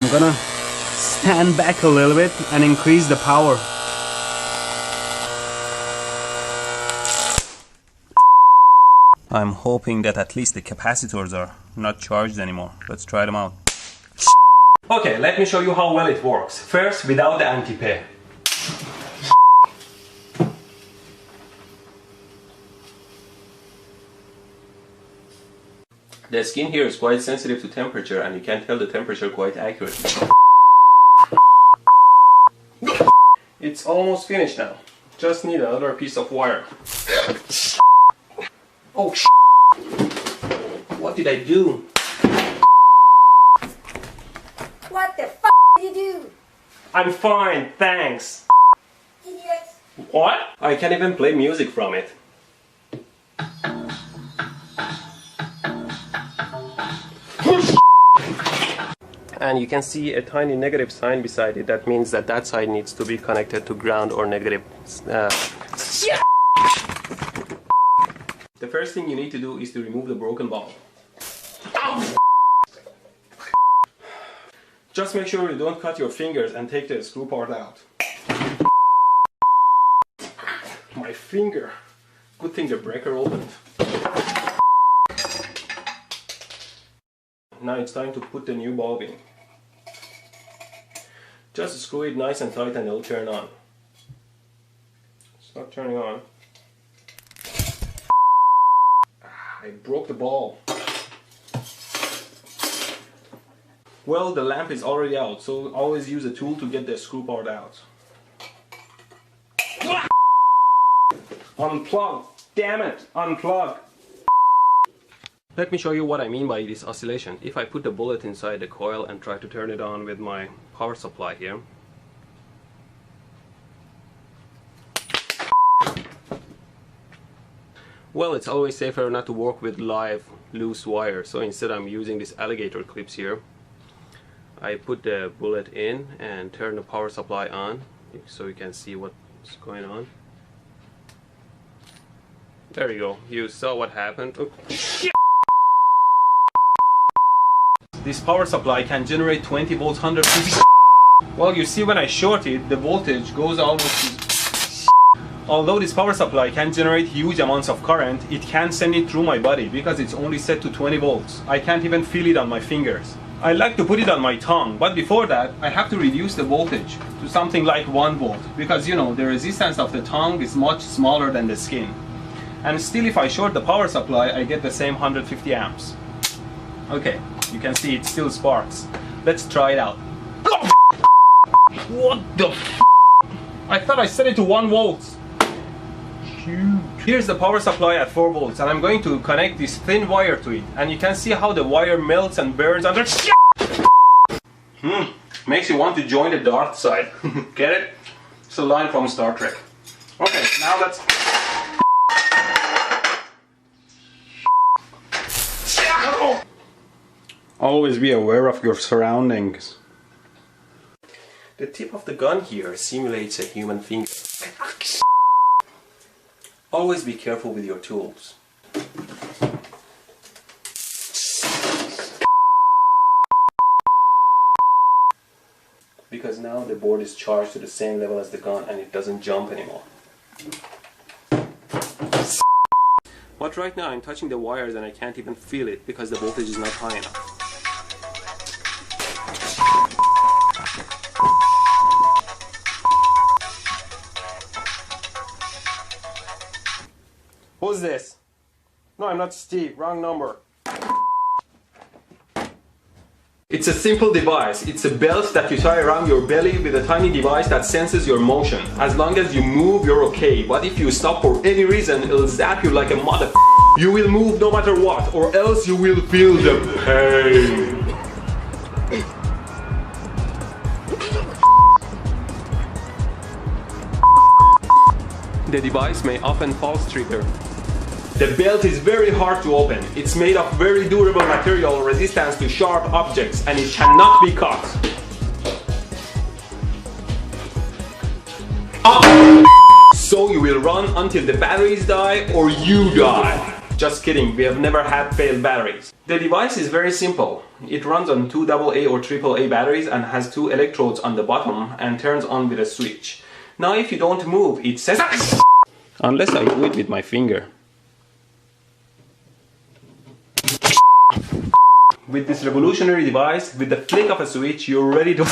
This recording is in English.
I'm gonna stand back a little bit and increase the power. I'm hoping that at least the capacitors are not charged anymore. Let's try them out. Okay, let me show you how well it works. First, without the anti-pair. The skin here is quite sensitive to temperature and you can tell the temperature quite accurately. It's almost finished now. Just need another piece of wire. Oh sh**! What did I do? What the f*** did you do? I'm fine, thanks. Idiot. What? I can't even play music from it. And you can see a tiny negative sign beside it. That means that that side needs to be connected to ground or negative. The first thing you need to do is to remove the broken ball. Just make sure you don't cut your fingers and take the screw part out. My finger. Good thing the breaker opened. Now it's time to put the new bulb in. Just screw it nice and tight and it'll turn on. It's not turning on. I broke the ball. Well, the lamp is already out, so always use a tool to get the screw part out. Unplug! Damn it! Unplug! Let me show you what I mean by this oscillation. If I put the bullet inside the coil and try to turn it on with my power supply here. Well, it's always safer not to work with live loose wire, so instead I'm using these alligator clips here. I put the bullet in and turn the power supply on so you can see what's going on. There you go, you saw what happened. Oh, shit. This power supply can generate 20 volts, 150. Well, you see when I short it, the voltage goes almost to... Although this power supply can generate huge amounts of current, it can't send it through my body because it's only set to 20 volts. I can't even feel it on my fingers. I like to put it on my tongue, but before that, I have to reduce the voltage to something like 1 volt because, you know, the resistance of the tongue is much smaller than the skin. And still, if I short the power supply, I get the same 150 amps. Okay. You can see it still sparks. Let's try it out. What the f***? I thought I set it to 1 volt. Here's the power supply at 4 volts and I'm going to connect this thin wire to it. And you can see how the wire melts and burns under. Makes you want to join the dark side. Get it? It's a line from Star Trek. Okay, now let's... Always be aware of your surroundings. The tip of the gun here simulates a human finger. Always be careful with your tools. Because now the board is charged to the same level as the gun and it doesn't jump anymore. But right now I'm touching the wires and I can't even feel it because the voltage is not high enough. Who's this? No, I'm not Steve. Wrong number. It's a simple device. It's a belt that you tie around your belly with a tiny device that senses your motion. As long as you move, you're okay. But if you stop for any reason, it'll zap you like a mother. You will move no matter what, or else you will feel the pain. The device may often false trigger. The belt is very hard to open. It's made of very durable material resistant to sharp objects and it cannot be cut. So you will run until the batteries die or you die. Just kidding, we have never had failed batteries. The device is very simple. It runs on 2 AA or AAA batteries and has 2 electrodes on the bottom and turns on with a switch. Now if you don't move, it says unless I do it with my finger. With this revolutionary device, with the flick of a switch, you're ready to